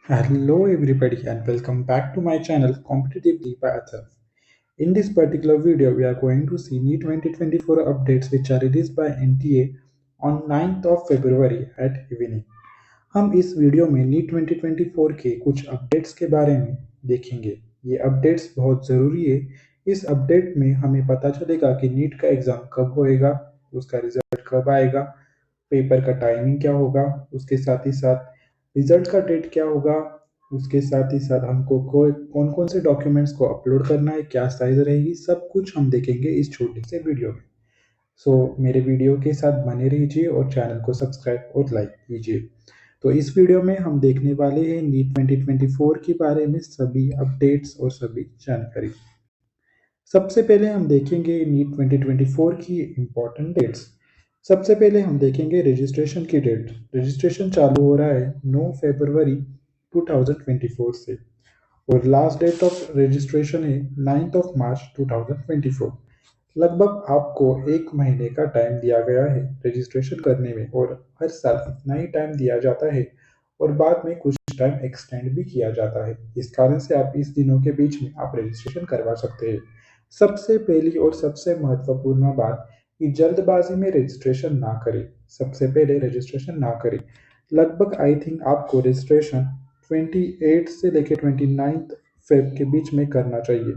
Hello everybody and welcome back to my channel Competitively by Athar. In this particular video, we are going to see NEET 2024 updates which are released by NTA on 9th of February at evening. हम इस video में NEET 2024 के कुछ updates के बारे में देखेंगे। ये अपडेट्स बहुत ज़रूरी है। इस अपडेट में हमें पता चलेगा कि नीट का एग्ज़ाम कब होएगा, उसका रिजल्ट कब आएगा, पेपर का टाइमिंग क्या होगा, उसके साथ ही साथ रिजल्ट का डेट क्या होगा, उसके साथ ही साथ हमको कौन कौन से डॉक्यूमेंट्स को अपलोड करना है, क्या साइज़ रहेगी, सब कुछ हम देखेंगे इस छोटे से वीडियो में। मेरे वीडियो के साथ बने रहिए और चैनल को सब्सक्राइब और लाइक कीजिए। तो इस वीडियो में हम देखने वाले हैं नीट 2024 के बारे में सभी अपडेट्स और सभी जानकारी। सबसे पहले हम देखेंगे नीट 2024 की इम्पोर्टेंट डेट्स। सबसे पहले हम देखेंगे रजिस्ट्रेशन की डेट। रजिस्ट्रेशन चालू हो रहा है 9 फरवरी 2024 से और लास्ट डेट ऑफ रजिस्ट्रेशन है 9th ऑफ मार्च 2024। लगभग आपको 1 महीने का टाइम दिया गया है रजिस्ट्रेशन करने में और हर साल इतना ही टाइम दिया जाता है और बाद में कुछ टाइम एक्सटेंड भी किया जाता है। इस कारण से आप इस दिनों के बीच में आप रजिस्ट्रेशन करवा सकते हैं। सबसे पहली और सबसे महत्वपूर्ण बात कि जल्दबाजी में रजिस्ट्रेशन ना करें। सबसे पहले रजिस्ट्रेशन ना करें। लगभग आई थिंक आपको रजिस्ट्रेशन 28 से लेकर 29 फेब के बीच में करना चाहिए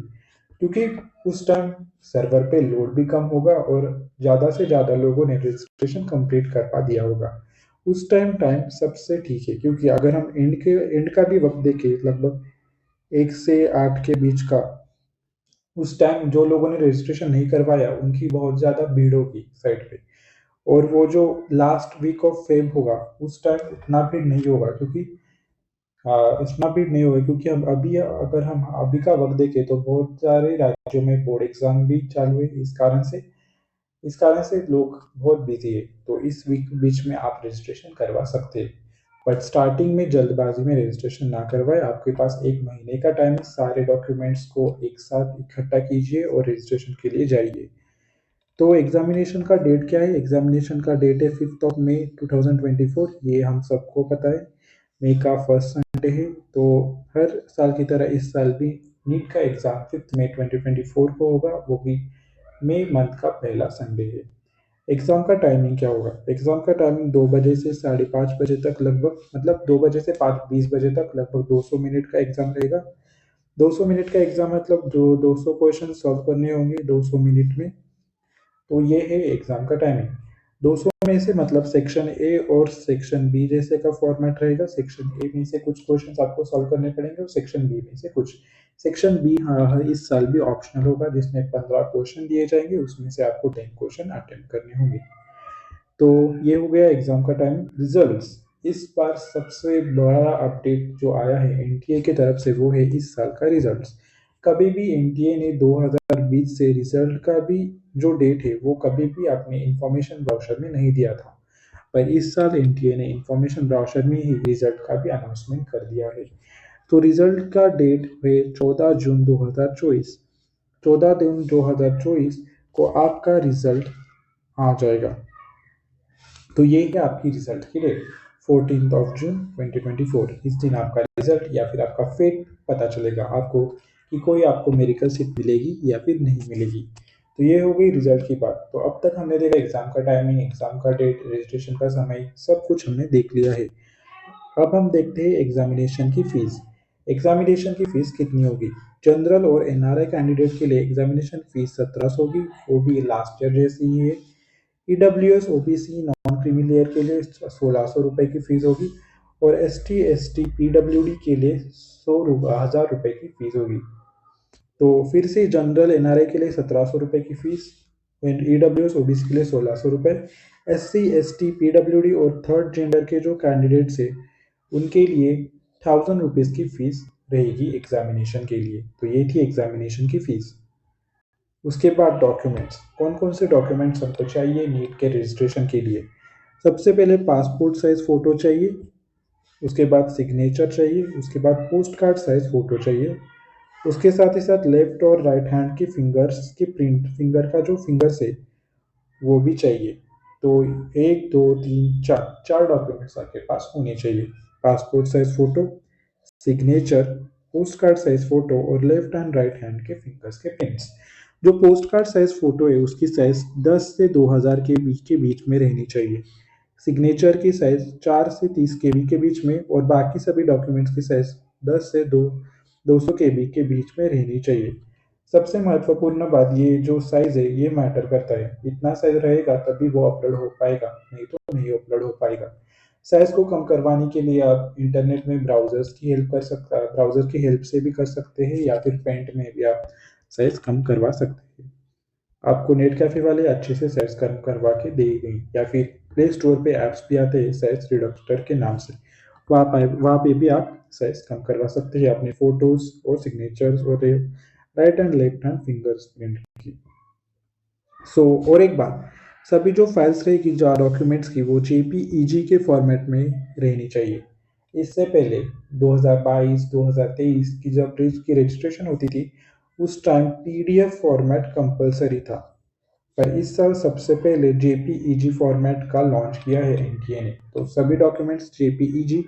क्योंकि उस टाइम सर्वर पे लोड भी कम होगा और ज़्यादा से ज़्यादा लोगों ने रजिस्ट्रेशन कंप्लीट कर पा दिया होगा। उस टाइम टाइम सबसे ठीक है क्योंकि अगर हम एंड का भी वक्त देखें लगभग 1 से 8 के बीच का, उस टाइम जो लोगों ने रजिस्ट्रेशन नहीं करवाया उनकी बहुत ज़्यादा भीड़ होगी साइट पे और वो जो लास्ट वीक ऑफ फेब होगा उस टाइम इतना भीड़ नहीं होगा क्योंकि इतना भीड़ नहीं होगा क्योंकि हम अभी अगर हम अभी का वक्त देखें तो बहुत सारे राज्यों में बोर्ड एग्जाम भी चालू है। इस कारण से लोग बहुत बिजी है तो इस वीक बीच में आप रजिस्ट्रेशन करवा सकते हैं। बट स्टार्टिंग में जल्दबाजी में रजिस्ट्रेशन ना करवाए। आपके पास 1 महीने का टाइम है। सारे डॉक्यूमेंट्स को एक साथ इकट्ठा कीजिए और रजिस्ट्रेशन के लिए जाइए। तो एग्जामिनेशन का डेट क्या है? एग्जामिनेशन का डेट है 5th ऑफ मई 2024। ये हम सबको पता है। मई का फर्स्ट संडे है तो हर साल की तरह इस साल भी नीट का एग्ज़ाम 5th मई 2024 को होगा, वो भी मई मंथ का पहला संडे है। एग्ज़ाम का टाइमिंग क्या होगा? एग्ज़ाम का टाइमिंग 2 बजे से 5:30 बजे तक लगभग, मतलब 2 बजे से 5:20 बजे तक लगभग 200 मिनट का एग्ज़ाम रहेगा। 200 मिनट का एग्ज़ाम मतलब जो 200 क्वेश्चन सॉल्व करने होंगे 200 मिनट में। तो ये है एग्ज़ाम का टाइमिंग। 200 में से मतलब सेक्शन ए और सेक्शन बी जैसे का फॉर्मेट रहेगा। सेक्शन ए में से कुछ क्वेश्चंस आपको सॉल्व करने पड़ेंगे और सेक्शन बी में से कुछ। सेक्शन बी हाँ इस साल भी ऑप्शनल होगा जिसमें 15 क्वेश्चन दिए जाएंगे, उसमें से आपको 10 क्वेश्चन अटेम्प्ट करने होंगे। तो ये हो गया एग्जाम का टाइम। रिजल्ट्स, इस बार सबसे बड़ा अपडेट जो आया है एनटीए की तरफ से वो है इस साल का रिजल्ट्स। कभी भी एनटीए ने 2020 से रिजल्ट का भी जो डेट है वो कभी भी अपने इंफॉर्मेशन ब्राउचर में नहीं दिया था, पर इस साल एनटीए ने इंफॉर्मेशन ब्राउचर में ही रिजल्ट का भी अनाउंसमेंट कर दिया है। तो रिजल्ट का डेट है 14 जून 2024। 14 जून 2024 को आपका रिजल्ट आ जाएगा। तो ये है आपकी रिजल्ट की डेट 14 ऑफ जून 2024। इस दिन आपका रिजल्ट या फिर आपका फेट पता चलेगा आपको कि कोई आपको मेडिकल सीट मिलेगी या फिर नहीं मिलेगी। तो ये हो गई रिजल्ट की बात। तो अब तक हमने देखा एग्जाम का टाइमिंग, एग्जाम का डेट, रजिस्ट्रेशन का समय, सब कुछ हमने देख लिया है। अब हम देखते हैं एग्जामिनेशन की फीस। एग्जामिनेशन की फीस कितनी होगी? जनरल और एनआरआई कैंडिडेट के लिए एग्जामिनेशन फीस 1700 होगी, वो भी लास्ट ईयर जैसी ही है। EWS OBC non creamy layer के लिए 1600 रुपये की फीस होगी और ST ST PWD के लिए 1000 रुपये की फीस होगी। तो फिर से जनरल एनआरआई के लिए 1700 रुपये की फीस, ईडब्ल्यूएस ओबीसी के लिए 1600 रुपये, SC ST PWD और थर्ड जेंडर के जो कैंडिडेट्स है उनके लिए 1000 रुपीज़ की फीस रहेगी एग्जामिनेशन के लिए। तो ये थी एग्जामिनेशन की फीस। उसके बाद डॉक्यूमेंट्स, कौन कौन से डॉक्यूमेंट्स हमको चाहिए नीट के रजिस्ट्रेशन के लिए? सबसे पहले पासपोर्ट साइज फ़ोटो चाहिए, उसके बाद सिग्नेचर चाहिए, उसके बाद पोस्ट कार्ड साइज फ़ोटो चाहिए, उसके साथ ही साथ लेफ्ट और राइट हैंड की फिंगर्स की प्रिंट, फिंगर का जो फिंगर्स है वो भी चाहिए। तो 1 2 3 4 4 डॉक्यूमेंट्स आपके पास होने चाहिए। Passport size photo, signature, post card size photo और लेफ्ट एंड राइट हैंड के फिंगर्स के प्रिंट्स। जो पोस्ट कार्ड साइज फोटो है उसकी साइज 10 से 2000 के बीच में रहनी चाहिए। सिग्नेचर की साइज 4 से 30 केबी के बीच में और बाकी सभी डॉक्यूमेंट्स की साइज 10 से 200 केबी के बीच में रहनी चाहिए। सबसे महत्वपूर्ण बात, ये जो साइज है ये मैटर करता है। इतना साइज रहेगा तभी वो अपलोड हो पाएगा, नहीं तो नहीं अपलोड हो पाएगा। साइज को कम करवाने के लिए आप इंटरनेट में ब्राउजर की हेल्प से भी कर सकते हैं या फिर पेंट में भी आप साइज कम करवा सकते हैं। आपको नेट कैफे वाले अच्छे से साइज कम करवा के दे दें, या फिर प्ले स्टोर पे ऐप्स भी आते हैं साइज रिडक्टर के नाम से, वहाँ पे भी आप साइज कम करवा सकते हैं अपने फोटोज और सिग्नेचर्स और right and left hand fingerprint की। और एक बात, सभी जो फाइल्स रहेगी जो डॉक्यूमेंट्स की वो जेपीईजी के फॉर्मेट में रहनी चाहिए। इससे पहले 2022-2023 की जब की रजिस्ट्रेशन होती थी उस टाइम पीडीएफ फॉर्मेट कंपलसरी था, पर इस साल सबसे पहले जेपीईजी फॉर्मेट का लॉन्च किया है एनटीए ने। तो सभी डॉक्यूमेंट्स जेपीईजी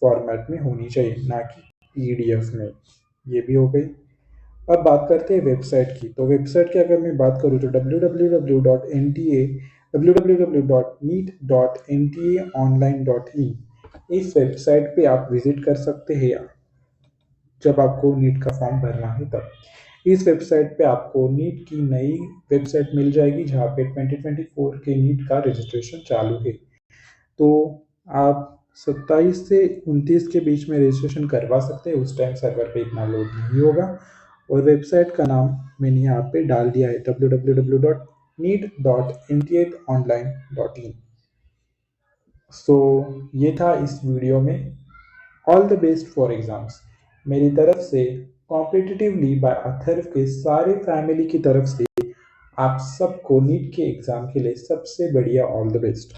फॉर्मेट में होनी चाहिए, ना कि पीडीएफ में। ये भी हो गई। अब बात करते हैं वेबसाइट की। तो वेबसाइट की अगर मैं बात करूँ तो www.neet.online.in, इस वेबसाइट पे आप विजिट कर सकते हैं जब आपको नीट का फॉर्म भरना है तब। इस वेबसाइट पे आपको नीट की नई वेबसाइट मिल जाएगी जहाँ पे 2024 के नीट का रजिस्ट्रेशन चालू है। तो आप 27 से 29 के बीच में रजिस्ट्रेशन करवा सकते हैं, उस टाइम सर्वर पे इतना लोड नहीं होगा। और वेबसाइट का नाम मैंने यहाँ पे डाल दिया है www.neet.ntaonline.in। सो ये था इस वीडियो में। All the best for exams मेरी तरफ से, कॉम्पिटिटिवली बाय अथर्व के सारे फैमिली की तरफ से आप सबको नीट के एग्जाम के लिए सबसे बढ़िया ऑल द बेस्ट।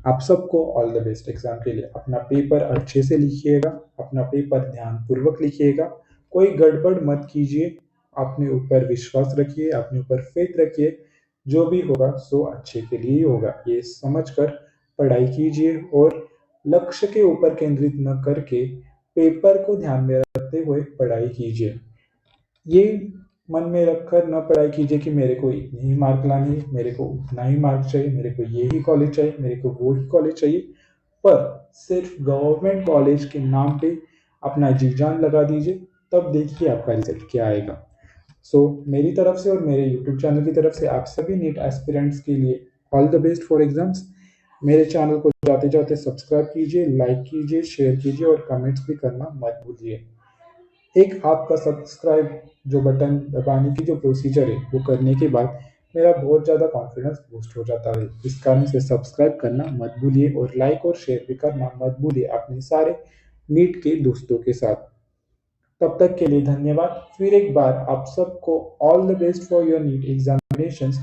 आप सबको ऑल द बेस्ट एग्जाम के लिए। अपना पेपर अच्छे से लिखिएगा, अपना पेपर ध्यानपूर्वक लिखिएगा, कोई गड़बड़ मत कीजिए, अपने ऊपर विश्वास रखिए, अपने ऊपर फेथ रखिए। जो भी होगा सो अच्छे के लिए ही होगा, ये समझकर पढ़ाई कीजिए और लक्ष्य के ऊपर केंद्रित न करके पेपर को ध्यान में रखते हुए पढ़ाई कीजिए। ये मन में रखकर न पढ़ाई कीजिए कि मेरे को इतने ही मार्क लाने हैं, मेरे को उतना ही मार्क चाहिए, मेरे को ये ही कॉलेज चाहिए, मेरे को वो ही कॉलेज चाहिए। पर सिर्फ गवर्नमेंट कॉलेज के नाम पे अपना जी जान लगा दीजिए, तब देखिए आपका रिजल्ट क्या आएगा। मेरी तरफ से और मेरे यूट्यूब चैनल की तरफ से आप सभी नीट एस्पिरेंट्स के लिए all the best for exams. मेरे चैनल को जाते जाते सब्सक्राइब कीजिए, लाइक कीजिए, शेयर कीजिए और कमेंट्स भी करना मत भूलिए। एक आपका सब्सक्राइब जो बटन दबाने की जो प्रोसीजर है वो करने के बाद मेरा बहुत ज़्यादा कॉन्फिडेंस बूस्ट हो जाता है। इस कारण से सब्सक्राइब करना मत भूलिए और लाइक और शेयर भी करना मत भूलिए अपने सारे नीट के दोस्तों के साथ। तब तक के लिए धन्यवाद। फिर एक बार आप सबको all the best for your NEET examinations,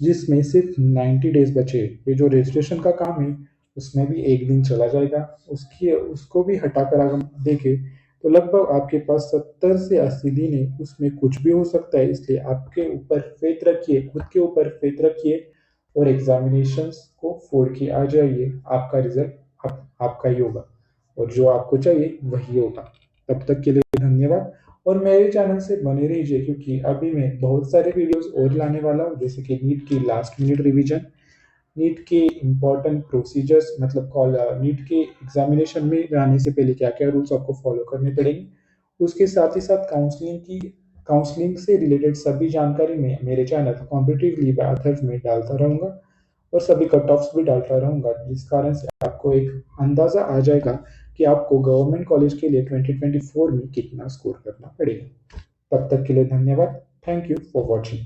जिसमें सिर्फ 90 डेज बचे। ये जो रजिस्ट्रेशन का काम है उसमें भी एक दिन चला जाएगा, उसको भी हटाकर अगर हम देखें तो लगभग आपके पास 70 से 80 दिन है। उसमें कुछ भी हो सकता है, इसलिए आपके ऊपर फेथ रखिए, खुद के ऊपर फेथ रखिए और एग्जामिनेशंस को फोड़ के आ जाइए। आपका रिजल्ट आपका ही होगा और जो आपको चाहिए वही होगा। तब तक के लिए धन्यवाद और मेरे चैनल से बने रहिए, क्योंकि अभी मैं बहुत सारे वीडियोस और लाने वाला हूँ, जैसे कि नीट की लास्ट मिनट रिवीजन, नीट के इम्पोर्टेंट प्रोसीजर्स, मतलब नीट के एग्जामिनेशन में जाने से पहले क्या क्या रूल्स आपको फॉलो करने पड़ेंगे। उसके साथ ही साथ काउंसलिंग से रिलेटेड सभी जानकारी मैं मेरे चैनल कॉम्पिटिटिवली बाय अथर्व में डालता रहूँगा और सभी कट ऑफ्स भी डालता रहूँगा, जिस कारण से आपको एक अंदाज़ा आ जाएगा कि आपको गवर्नमेंट कॉलेज के लिए 2024 में कितना स्कोर करना पड़ेगा। तब तक के लिए धन्यवाद। Thank you for watching.